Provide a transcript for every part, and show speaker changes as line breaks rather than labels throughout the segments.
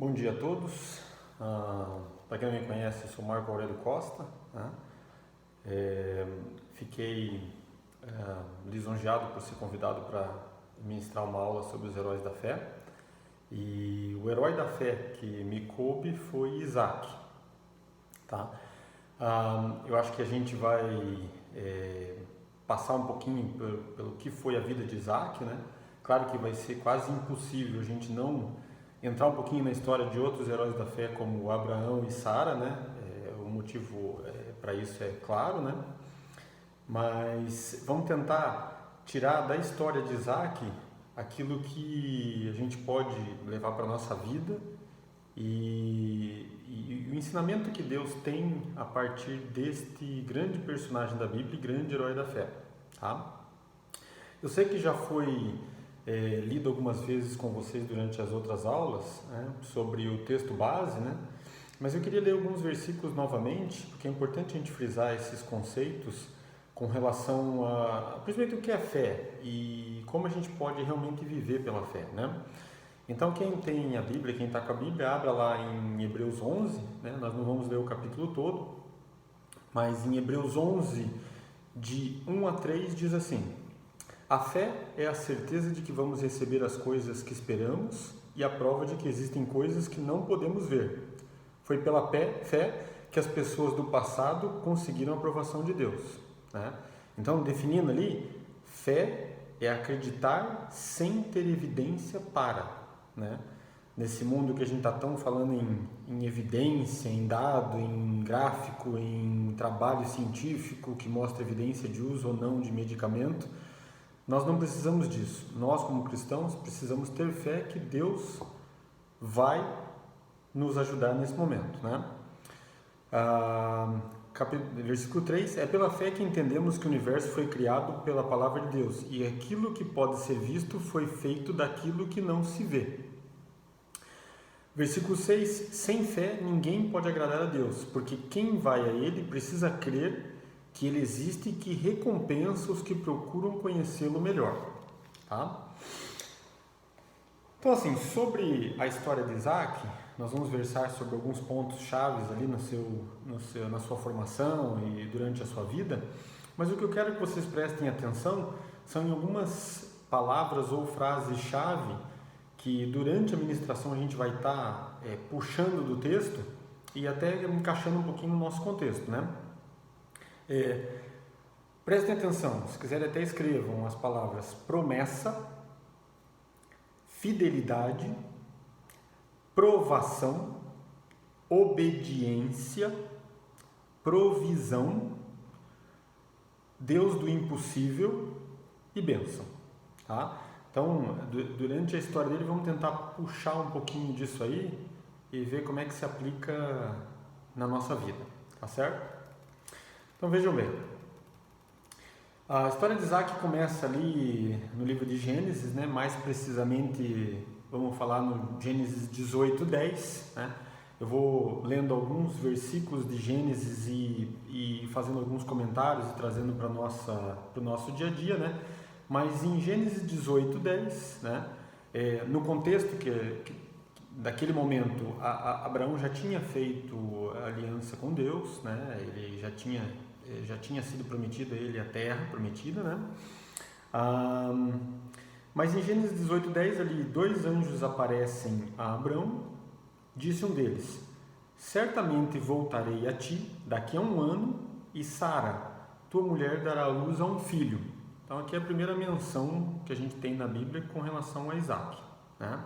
Bom dia a todos. Para quem não me conhece, eu sou Marco Aurélio Costa, né? Fiquei lisonjeado por ser convidado para ministrar uma aula sobre os heróis da fé. E o herói da fé que me coube foi Isaac. Tá? Eu acho que a gente vai passar um pouquinho pelo que foi a vida de Isaac, né? Claro que vai ser quase impossível a gente não entrar um pouquinho na história de outros heróis da fé como Abraão e Sara, né? O motivo para isso é claro, né? Mas vamos tentar tirar da história de Isaac aquilo que a gente pode levar para a nossa vida e o ensinamento que Deus tem a partir deste grande personagem da Bíblia e grande herói da fé. Tá? Eu sei que já foi lido algumas vezes com vocês durante as outras aulas, né, sobre o texto base, né? Mas eu queria ler alguns versículos novamente, porque é importante a gente frisar esses conceitos com relação a, principalmente, o que é fé e como a gente pode realmente viver pela fé, né? Então, quem tem a Bíblia, quem está com a Bíblia, abra lá em Hebreus 11, né? Nós não vamos ler o capítulo todo, mas em Hebreus 11, de 1 a 3, diz assim: a fé é a certeza de que vamos receber as coisas que esperamos e a prova de que existem coisas que não podemos ver. Foi pela fé que as pessoas do passado conseguiram a aprovação de Deus, né? Então, definindo ali, fé é acreditar sem ter evidência para, né? Nesse mundo que a gente está tão falando em evidência, em dado, em gráfico, em trabalho científico que mostra evidência de uso ou não de medicamento, nós não precisamos disso. Nós, como cristãos, precisamos ter fé que Deus vai nos ajudar nesse momento, né? Versículo 3: é pela fé que entendemos que o universo foi criado pela palavra de Deus e aquilo que pode ser visto foi feito daquilo que não se vê. Versículo 6: sem fé ninguém pode agradar a Deus, porque quem vai a Ele precisa crer que Ele existe e que recompensa os que procuram conhecê-lo melhor. Tá? Então, assim, sobre a história de Isaac, nós vamos versar sobre alguns pontos chaves ali na sua formação e durante a sua vida, mas o que eu quero que vocês prestem atenção são em algumas palavras ou frases-chave que durante a ministração a gente vai estar puxando do texto e até encaixando um pouquinho no nosso contexto, né? Prestem atenção, se quiserem até escrevam as palavras promessa, fidelidade, provação, obediência, provisão, Deus do impossível e bênção. Tá? Então, durante a história dele, vamos tentar puxar um pouquinho disso aí e ver como é que se aplica na nossa vida, tá certo? Então, vejam bem. A história de Isaac começa ali no livro de Gênesis, né? Mais precisamente, vamos falar no Gênesis 18:10, né? Eu vou lendo alguns versículos de Gênesis e fazendo alguns comentários e trazendo para o nosso dia a dia, né? Mas em Gênesis 18:10, né? No contexto daquele momento, Abraão já tinha feito aliança com Deus, né? Ele já tinha sido prometido a ele a terra prometida, né? Mas em Gênesis 18:10 ali, dois anjos aparecem a Abraão. Disse um deles: certamente voltarei a ti daqui a 1 ano e Sara, tua mulher, dará à luz a um filho. Então aqui é a primeira menção que a gente tem na Bíblia com relação a Isaac, né?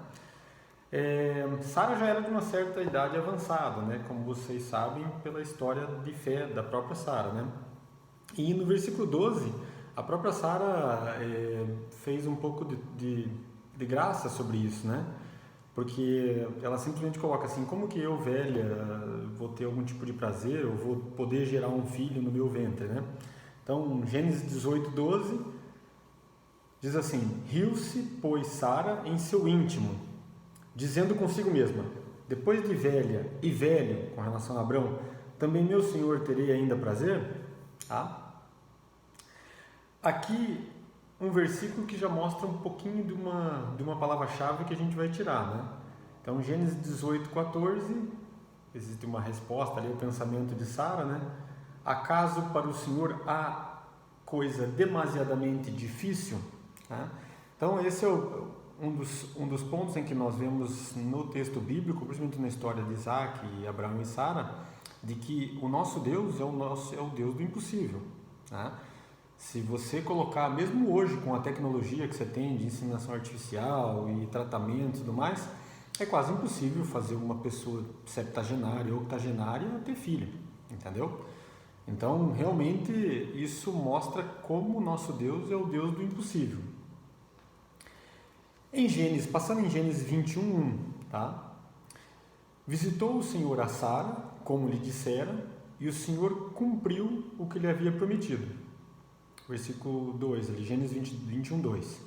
Sara já era de uma certa idade avançada, né? Como vocês sabem pela história de fé da própria Sara, né? E no versículo 12, a própria Sara fez um pouco de graça sobre isso, né? Porque ela simplesmente coloca assim: como que eu, velha, vou ter algum tipo de prazer ou vou poder gerar um filho no meu ventre, né? Então, Gênesis 18:12 diz assim: riu-se, pois, Sara em seu íntimo, dizendo consigo mesma: depois de velha e velho, com relação a Abrão, também meu senhor terei ainda prazer? Tá? Aqui um versículo que já mostra um pouquinho de uma palavra-chave que a gente vai tirar, né? Então, Gênesis 18:14, existe uma resposta ali ao pensamento de Sara, né? Acaso para o Senhor há coisa demasiadamente difícil? Tá? Então, esse é um dos pontos em que nós vemos no texto bíblico, principalmente na história de Isaac e Abraão e Sara, de que o nosso Deus é o Deus do impossível. Tá? Se você colocar, mesmo hoje com a tecnologia que você tem de inseminação artificial e tratamento e tudo mais, é quase impossível fazer uma pessoa septagenária ou octogenária ter filho, entendeu? Então, realmente, isso mostra como o nosso Deus é o Deus do impossível. Passando em Gênesis 21:1, tá? Visitou o Senhor a Sara, como lhe dissera, e o Senhor cumpriu o que lhe havia prometido. Versículo 2, ali, Gênesis 21:2.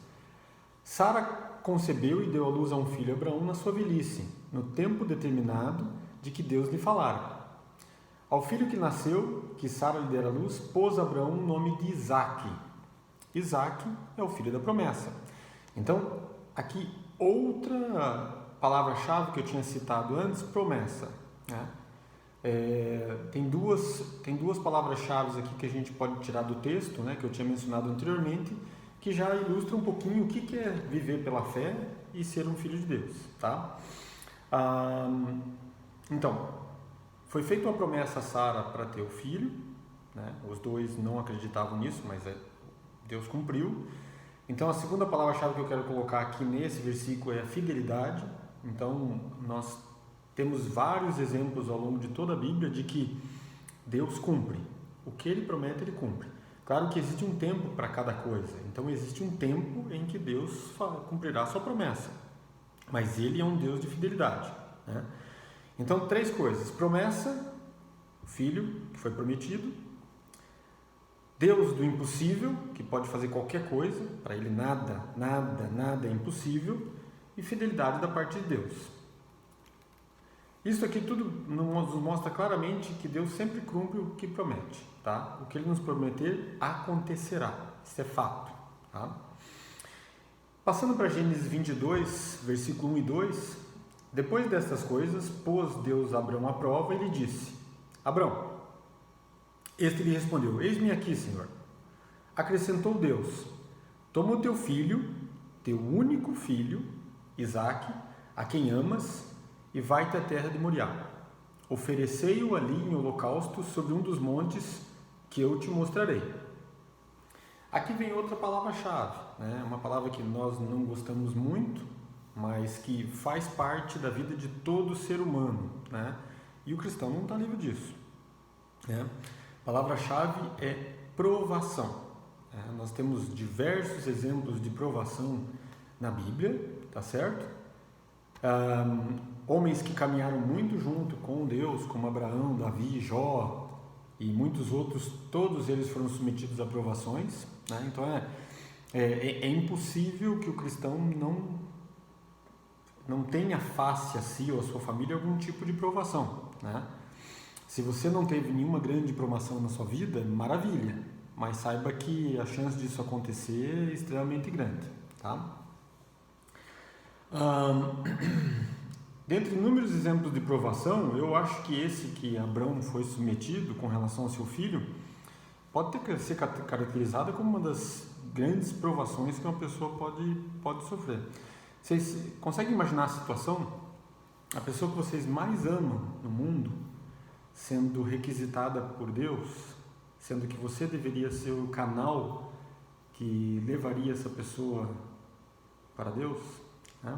Sara concebeu e deu à luz a um filho, Abraão, na sua velhice, no tempo determinado de que Deus lhe falara. Ao filho que nasceu, que Sara lhe dera à luz, pôs Abraão o nome de Isaque. Isaque é o filho da promessa. Então, aqui outra palavra-chave que eu tinha citado antes, promessa. Né? Tem duas palavras-chave aqui que a gente pode tirar do texto, né, que eu tinha mencionado anteriormente, que já ilustra um pouquinho o que é viver pela fé e ser um filho de Deus. Tá? Então, foi feita uma promessa a Sara para ter o filho, né? Os dois não acreditavam nisso, mas Deus cumpriu. Então, a segunda palavra-chave que eu quero colocar aqui nesse versículo é a fidelidade. Então, nós temos vários exemplos ao longo de toda a Bíblia de que Deus cumpre. O que Ele promete, Ele cumpre. Claro que existe um tempo para cada coisa. Então, existe um tempo em que Deus cumprirá a sua promessa. Mas Ele é um Deus de fidelidade, né? Então, 3 coisas. Promessa, filho, que foi prometido. Deus do impossível, que pode fazer qualquer coisa. Para Ele nada é impossível. E fidelidade da parte de Deus. Isso aqui tudo nos mostra claramente que Deus sempre cumpre o que promete. Tá? O que Ele nos prometer, acontecerá. Isso é fato. Tá? Passando para Gênesis 22, versículo 1 e 2... Depois destas coisas, pôs Deus Abraão à prova e lhe disse: Abraão. Este lhe respondeu: Eis-me aqui, Senhor. Acrescentou Deus: Toma o teu filho, teu único filho, Isaque, a quem amas, e vai-te à terra de Moriá. Oferecei-o ali em holocausto sobre um dos montes que eu te mostrarei. Aqui vem outra palavra-chave, né? Uma palavra que nós não gostamos muito, mas que faz parte da vida de todo ser humano, né? E o cristão não está livre disso, né? A palavra-chave é provação. Nós temos diversos exemplos de provação na Bíblia, tá certo? Homens que caminharam muito junto com Deus, como Abraão, Davi, Jó e muitos outros, todos eles foram submetidos a provações, né? Então é impossível que o cristão não tenha face a si ou a sua família algum tipo de provação, né? Se você não teve nenhuma grande provação na sua vida, maravilha, mas saiba que a chance disso acontecer é extremamente grande, tá? Dentre inúmeros exemplos de provação, eu acho que esse que Abraão foi submetido com relação ao seu filho pode ser caracterizado como uma das grandes provações que uma pessoa pode sofrer. Vocês conseguem imaginar a situação? A pessoa que vocês mais amam no mundo sendo requisitada por Deus, sendo que você deveria ser o canal que levaria essa pessoa para Deus, né?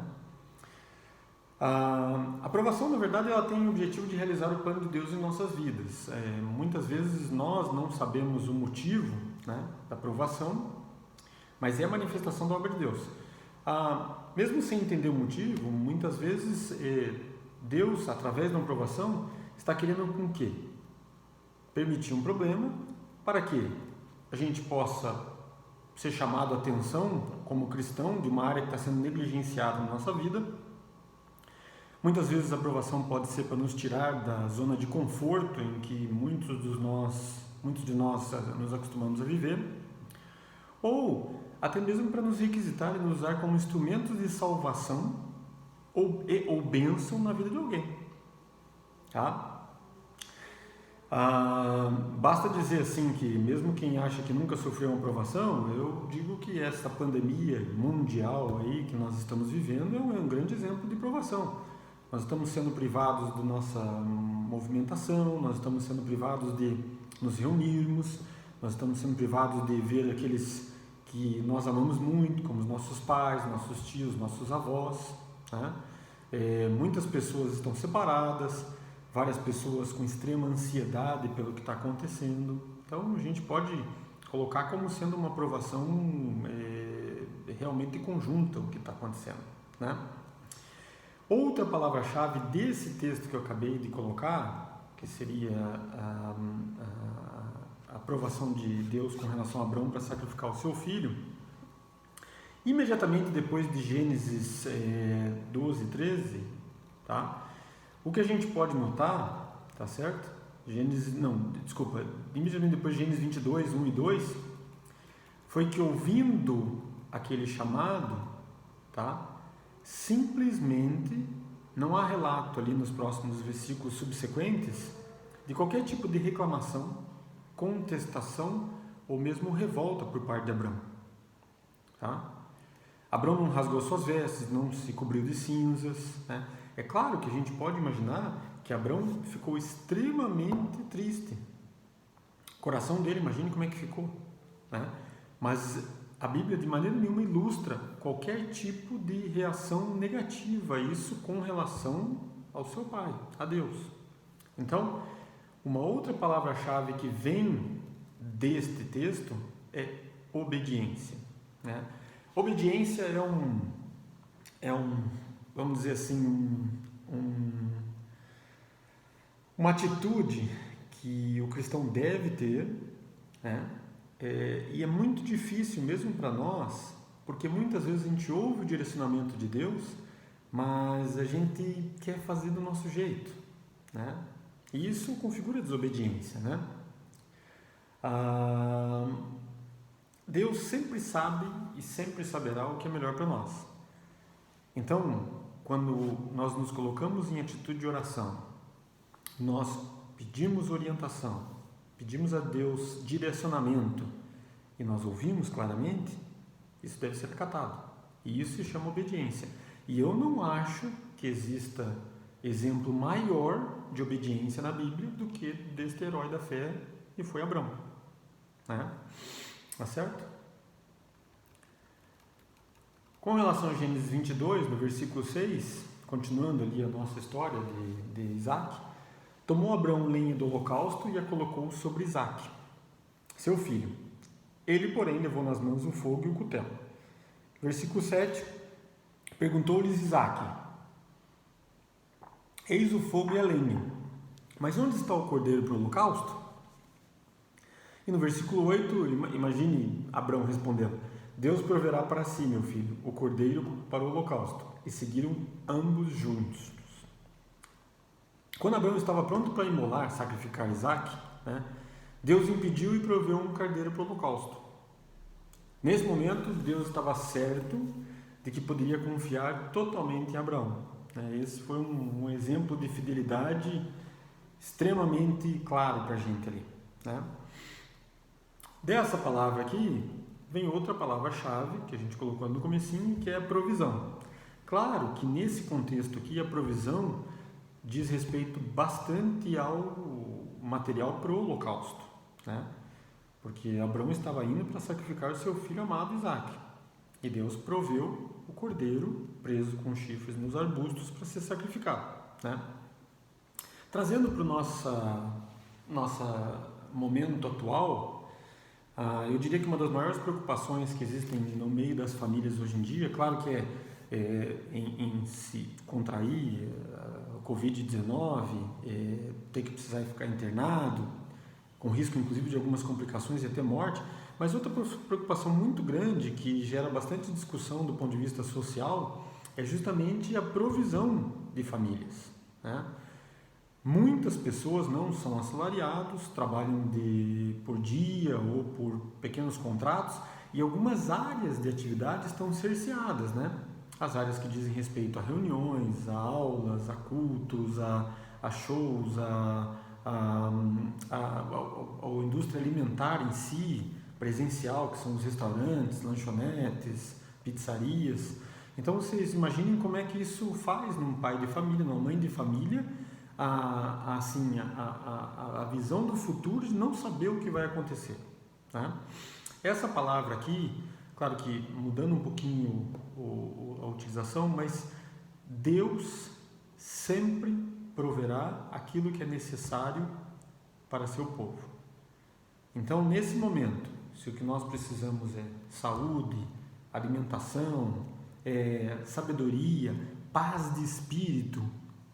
A aprovação, na verdade, ela tem o objetivo de realizar o plano de Deus em nossas vidas. Muitas vezes nós não sabemos o motivo, né, da aprovação, mas é a manifestação da obra de Deus. Mesmo sem entender o motivo, muitas vezes Deus, através de uma aprovação, está querendo com quê? Permitir um problema para que a gente possa ser chamado a atenção como cristão de uma área que está sendo negligenciada na nossa vida. Muitas vezes a aprovação pode ser para nos tirar da zona de conforto em que muitos de nós nos acostumamos a viver, ou até mesmo para nos requisitar e nos usar como instrumentos de salvação ou bênção na vida de alguém. Tá? Basta dizer assim que mesmo quem acha que nunca sofreu uma provação, eu digo que essa pandemia mundial aí que nós estamos vivendo é um grande exemplo de provação. Nós estamos sendo privados da nossa movimentação, nós estamos sendo privados de nos reunirmos, nós estamos sendo privados de ver aqueles que nós amamos muito, como os nossos pais, nossos tios, nossos avós, né? Muitas pessoas estão separadas, várias pessoas com extrema ansiedade pelo que está acontecendo. Então a gente pode colocar como sendo uma provação realmente conjunta o que está acontecendo, né? Outra palavra-chave desse texto que eu acabei de colocar, que seria a aprovação de Deus com relação a Abraão para sacrificar o seu filho, imediatamente depois de Gênesis 12, 13, tá? O que a gente pode notar, tá certo? Imediatamente depois de Gênesis 22, 1 e 2, foi que ouvindo aquele chamado, tá? Simplesmente não há relato ali nos próximos versículos subsequentes de qualquer tipo de reclamação, contestação ou mesmo revolta por parte de Abraão, tá? Abraão não rasgou suas vestes, não se cobriu de cinzas, né? É claro que a gente pode imaginar que Abraão ficou extremamente triste. O coração dele, imagine como é que ficou, né? Mas a Bíblia de maneira nenhuma ilustra qualquer tipo de reação negativa a isso com relação ao seu pai, a Deus. Então, uma outra palavra-chave que vem deste texto é obediência, né? Obediência vamos dizer assim, uma atitude que o cristão deve ter, né? E é muito difícil mesmo para nós, porque muitas vezes a gente ouve o direcionamento de Deus, mas a gente quer fazer do nosso jeito, né? E isso configura desobediência, né? Deus sempre sabe e sempre saberá o que é melhor para nós. Então, quando nós nos colocamos em atitude de oração, nós pedimos orientação, pedimos a Deus direcionamento e nós ouvimos claramente, isso deve ser acatado. E isso se chama obediência. E eu não acho que exista exemplo maior de obediência na Bíblia do que deste herói da fé que foi Abraão, né? Tá certo? Com relação a Gênesis 22, no versículo 6, continuando ali a nossa história de Isaac, tomou Abraão lenha do holocausto e a colocou sobre Isaac, seu filho. Ele, porém, levou nas mãos o fogo e o cutelo. Versículo 7, perguntou-lhes Isaac: eis o fogo e a lenha, mas onde está o cordeiro para o holocausto? E no versículo 8, imagine Abraão respondendo: Deus proverá para si, meu filho, o cordeiro para o holocausto. E seguiram ambos juntos. Quando Abraão estava pronto para imolar, sacrificar Isaac, né, Deus impediu e proveu um cordeiro para o holocausto. Nesse momento, Deus estava certo de que poderia confiar totalmente em Abraão. Esse foi um exemplo de fidelidade extremamente claro para a gente ali, né? Dessa palavra aqui, vem outra palavra-chave que a gente colocou no comecinho, que é a provisão. Claro que nesse contexto aqui, a provisão diz respeito bastante ao material para o holocausto, né? Porque Abraão estava indo para sacrificar o seu filho amado Isaac. E Deus proveu o cordeiro preso com chifres nos arbustos para ser sacrificado, né? Trazendo para o nosso momento atual, eu diria que uma das maiores preocupações que existem no meio das famílias hoje em dia, claro que em se contrair o Covid-19, ter que precisar ficar internado, com risco inclusive de algumas complicações e até morte, mas outra preocupação muito grande que gera bastante discussão do ponto de vista social é justamente a provisão de famílias, né? Muitas pessoas não são assalariados, trabalham por dia ou por pequenos contratos e algumas áreas de atividade estão cerceadas, né? as áreas que dizem respeito a reuniões, a aulas, a cultos, a shows, a indústria alimentar em si, presencial, que são os restaurantes, lanchonetes, pizzarias. Então vocês imaginem como é que isso faz num pai de família, numa mãe de família, a visão do futuro de não saber o que vai acontecer, tá? Essa palavra aqui, claro que mudando um pouquinho a utilização, mas Deus sempre proverá aquilo que é necessário para seu povo. Então, nesse momento, se o que nós precisamos é saúde, alimentação, sabedoria, paz de espírito,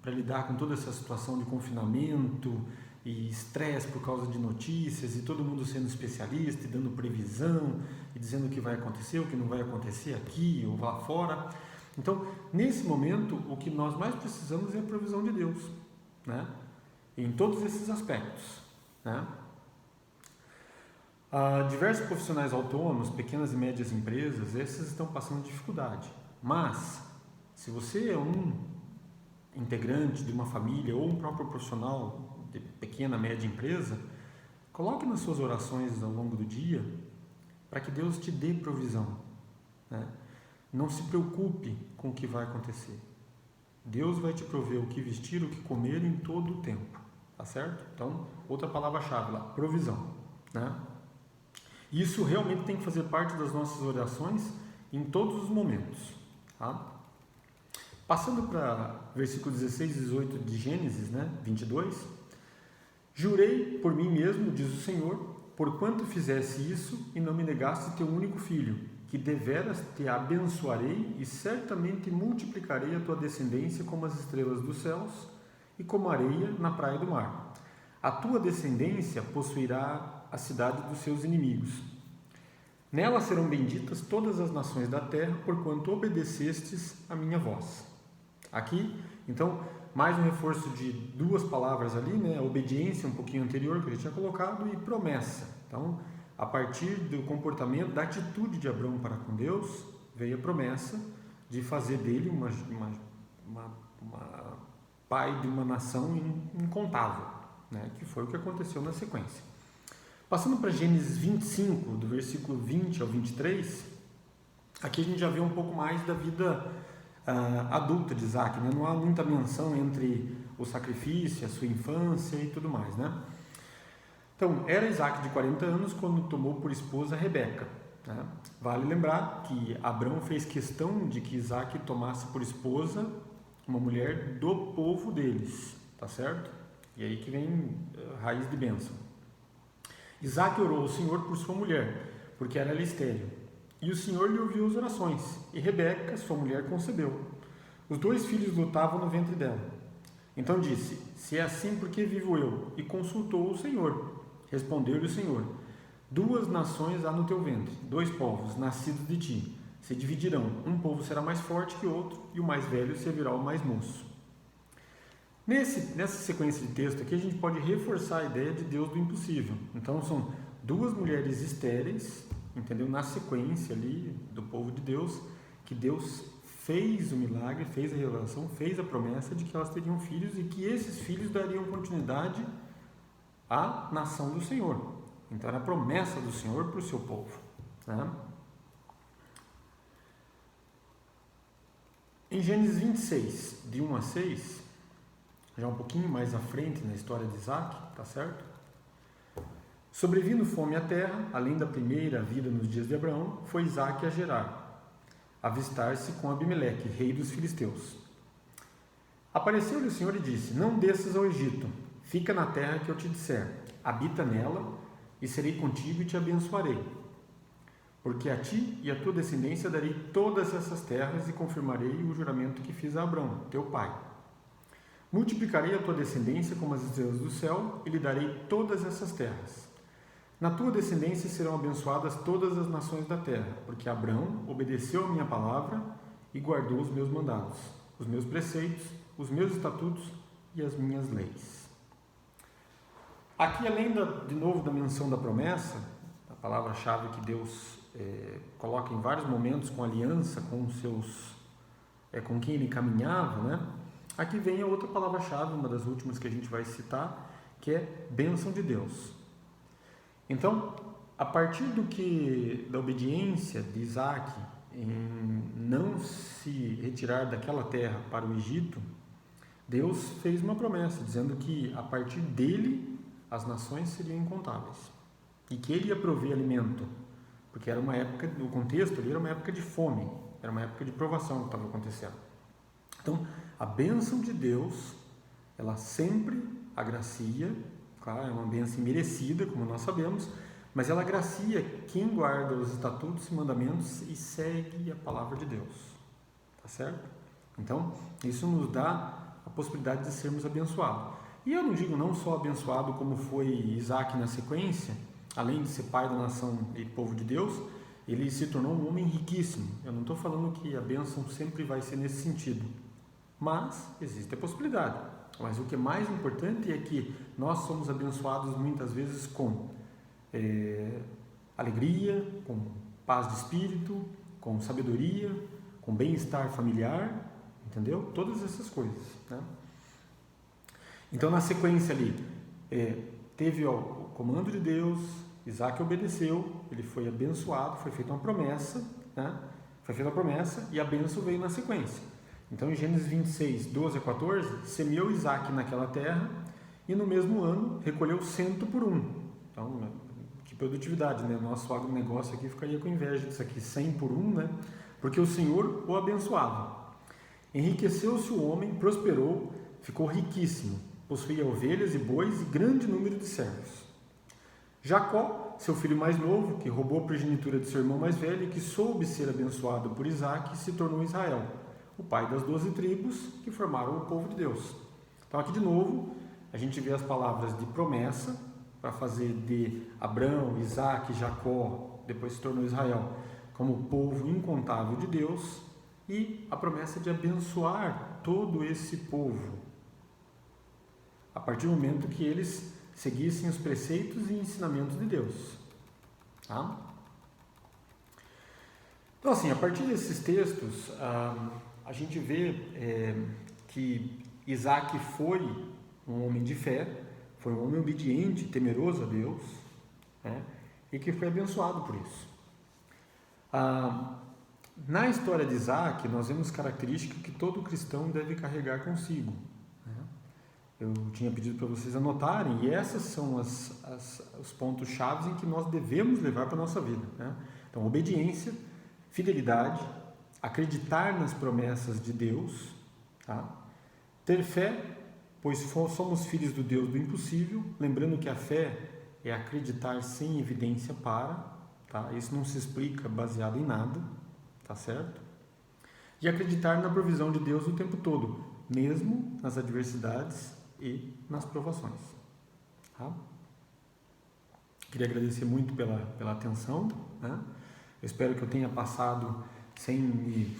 para lidar com toda essa situação de confinamento e estresse por causa de notícias e todo mundo sendo especialista e dando previsão e dizendo o que vai acontecer, o que não vai acontecer aqui ou lá fora. Então, nesse momento, o que nós mais precisamos é a provisão de Deus, né? Em todos esses aspectos, né? Diversos profissionais autônomos, pequenas e médias empresas, esses estão passando dificuldade. Mas, se você é um integrante de uma família ou um próprio profissional de pequena, média empresa, coloque nas suas orações ao longo do dia para que Deus te dê provisão, né? Não se preocupe com o que vai acontecer. Deus vai te prover o que vestir, o que comer em todo o tempo, tá certo? Então, outra palavra-chave lá, provisão, né? Isso realmente tem que fazer parte das nossas orações em todos os momentos, tá? Passando para versículos 16 e 18 de Gênesis, né, 22. Jurei por mim mesmo, diz o Senhor, porquanto fizesse isso e não me negaste teu único filho, que deveras te abençoarei e certamente multiplicarei a tua descendência como as estrelas dos céus e como a areia na praia do mar. A tua descendência possuirá a cidade dos seus inimigos. Nela serão benditas todas as nações da terra, porquanto obedecestes a minha voz. Aqui, então, mais um reforço de duas palavras ali, né? A obediência um pouquinho anterior que ele tinha colocado e promessa. Então, a partir do comportamento, da atitude de Abraão para com Deus, veio a promessa de fazer dele uma pai de uma nação incontável, né? Que foi o que aconteceu na sequência. Passando para Gênesis 25, do versículo 20 ao 23, aqui a gente já vê um pouco mais da vida adulta de Isaac, né? Não há muita menção entre o sacrifício, a sua infância e tudo mais, né? Então, era Isaac de 40 anos quando tomou por esposa Rebeca, né? Vale lembrar que Abraão fez questão de que Isaac tomasse por esposa uma mulher do povo deles, tá certo? E aí que vem a raiz de bênção. Isaac orou ao Senhor por sua mulher, porque era estéril. E o Senhor lhe ouviu as orações, e Rebeca, sua mulher, concebeu. Os 2 filhos lutavam no ventre dela. Então disse, se é assim, por que vivo eu? E consultou o Senhor. Respondeu-lhe o Senhor, 2 nações há no teu ventre, 2 povos, nascidos de ti. Se dividirão, um povo será mais forte que outro, e o mais velho servirá ao mais moço. Nessa sequência de texto aqui, a gente pode reforçar a ideia de Deus do impossível. Então, são 2 mulheres estéreis, entendeu? Na sequência ali do povo de Deus, que Deus fez o milagre, fez a revelação, fez a promessa de que elas teriam filhos e que esses filhos dariam continuidade à nação do Senhor. Então era a promessa do Senhor para o seu povo, né? Em Gênesis 26, de 1 a 6, já um pouquinho mais à frente na história de Isaac, tá certo? Sobrevindo fome à terra, além da primeira vida nos dias de Abraão, foi Isaque a Gerar, avistar-se com Abimeleque, rei dos filisteus. Apareceu-lhe o Senhor e disse, não desças ao Egito, fica na terra que eu te disser, habita nela, e serei contigo e te abençoarei. Porque a ti e a tua descendência darei todas essas terras e confirmarei o juramento que fiz a Abraão, teu pai. Multiplicarei a tua descendência como as estrelas do céu e lhe darei todas essas terras. Na tua descendência serão abençoadas todas as nações da terra, porque Abraão obedeceu a minha palavra e guardou os meus mandados, os meus preceitos, os meus estatutos e as minhas leis. Aqui, além de novo da menção da promessa, a palavra-chave que Deus coloca em vários momentos com aliança com os seus com quem ele caminhava, né? Aqui vem a outra palavra-chave, uma das últimas que a gente vai citar, que é bênção de Deus. Então, a partir da obediência de Isaac em não se retirar daquela terra para o Egito, Deus fez uma promessa, dizendo que a partir dele as nações seriam incontáveis e que ele ia prover alimento, porque era uma época, no contexto ali, era uma época de fome, era uma época de provação que estava acontecendo. Então, a bênção de Deus, ela sempre agracia, claro, é uma bênção merecida, como nós sabemos, mas ela agracia quem guarda os estatutos e mandamentos e segue a palavra de Deus, tá certo? Então, isso nos dá a possibilidade de sermos abençoados. E eu não digo não só abençoado como foi Isaac na sequência, além de ser pai da nação e povo de Deus, ele se tornou um homem riquíssimo. Eu não estou falando que a bênção sempre vai ser nesse sentido, mas existe a possibilidade. Mas o que é mais importante é que nós somos abençoados muitas vezes com alegria, com paz de espírito, com sabedoria, com bem-estar familiar, entendeu? Todas essas coisas, né? Então, na sequência ali, teve o comando de Deus, Isaac obedeceu, ele foi abençoado, foi feita uma promessa, né? Foi feita a promessa e a bênção veio na sequência. Então, em Gênesis 26, 12 a 14, semeou Isaac naquela terra e no mesmo ano recolheu 100 por 1. Então, que produtividade, né? Nosso agronegócio aqui ficaria com inveja disso aqui, 100 por 1, né? Porque o Senhor o abençoava. Enriqueceu-se o homem, prosperou, ficou riquíssimo, possuía ovelhas e bois e grande número de servos. Jacó, seu filho mais novo, que roubou a primogenitura de seu irmão mais velho e que soube ser abençoado por Isaac, se tornou Israel, o pai das 12 tribos que formaram o povo de Deus. Então aqui de novo, a gente vê as palavras de promessa, para fazer de Abraão, Isaac, Jacó, depois se tornou Israel, como o povo incontável de Deus, e a promessa de abençoar todo esse povo, a partir do momento que eles seguissem os preceitos e ensinamentos de Deus. Tá? Então, assim, a partir desses textos, a gente vê que Isaac foi um homem de fé, foi um homem obediente, temeroso a Deus, né? E que foi abençoado por isso. Na história de Isaac, nós vemos características que todo cristão deve carregar consigo. Né? Eu tinha pedido para vocês anotarem, e essas são os pontos chaves em que nós devemos levar para a nossa vida. Né? Então, obediência, fidelidade, acreditar nas promessas de Deus, tá? Ter fé, pois somos filhos do Deus do impossível, lembrando que a fé é acreditar sem evidência para, tá? Isso não se explica baseado em nada, tá certo? E acreditar na provisão de Deus o tempo todo, mesmo nas adversidades e nas provações. Tá? Queria agradecer muito pela atenção, né? Eu espero que eu tenha passado sem me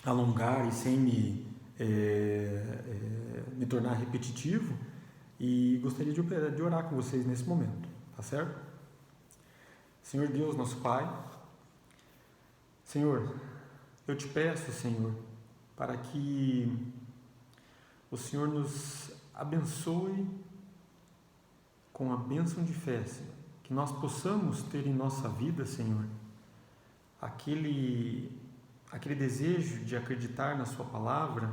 alongar e sem me tornar repetitivo, e gostaria de orar com vocês nesse momento, tá certo? Senhor Deus, nosso Pai, Senhor, eu te peço, Senhor, para que o Senhor nos abençoe com a bênção de fé, Senhor, que nós possamos ter em nossa vida, Senhor, aquele desejo de acreditar na Sua palavra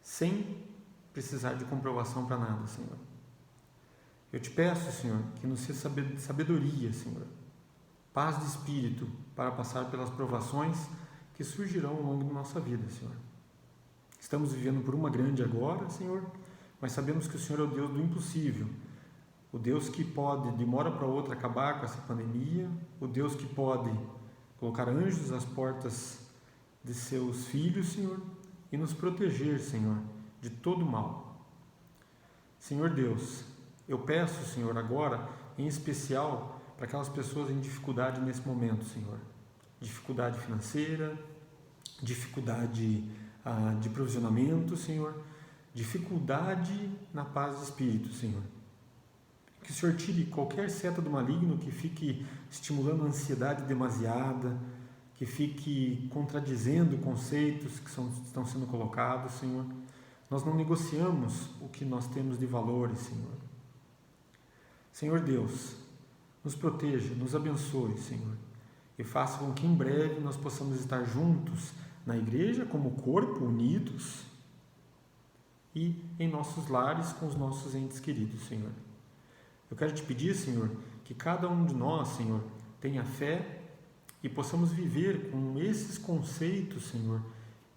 sem precisar de comprovação para nada, Senhor. Eu te peço, Senhor, que nos dê sabedoria, Senhor, paz de espírito para passar pelas provações que surgirão ao longo da nossa vida, Senhor. Estamos vivendo por uma grande agora, Senhor, mas sabemos que o Senhor é o Deus do impossível, o Deus que pode, de uma hora para outra, acabar com essa pandemia, o Deus que pode colocar anjos às portas de seus filhos, Senhor, e nos proteger, Senhor, de todo mal. Senhor Deus, eu peço, Senhor, agora, em especial, para aquelas pessoas em dificuldade nesse momento, Senhor. Dificuldade financeira, dificuldade de provisionamento, Senhor, dificuldade na paz de espírito, Senhor. Que o Senhor tire qualquer seta do maligno que fique estimulando a ansiedade demasiada, que fique contradizendo conceitos que estão sendo colocados, Senhor. Nós não negociamos o que nós temos de valores, Senhor. Senhor Deus, nos proteja, nos abençoe, Senhor, e faça com que em breve nós possamos estar juntos na igreja como corpo, unidos, e em nossos lares com os nossos entes queridos, Senhor. Eu quero te pedir, Senhor, que cada um de nós, Senhor, tenha fé e possamos viver com esses conceitos, Senhor,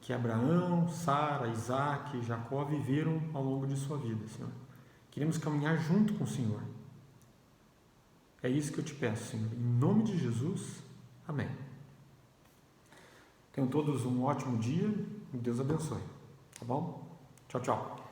que Abraão, Sara, Isaac e Jacó viveram ao longo de sua vida, Senhor. Queremos caminhar junto com o Senhor. É isso que eu te peço, Senhor. Em nome de Jesus, amém. Tenham todos um ótimo dia e Deus abençoe. Tá bom? Tchau, tchau.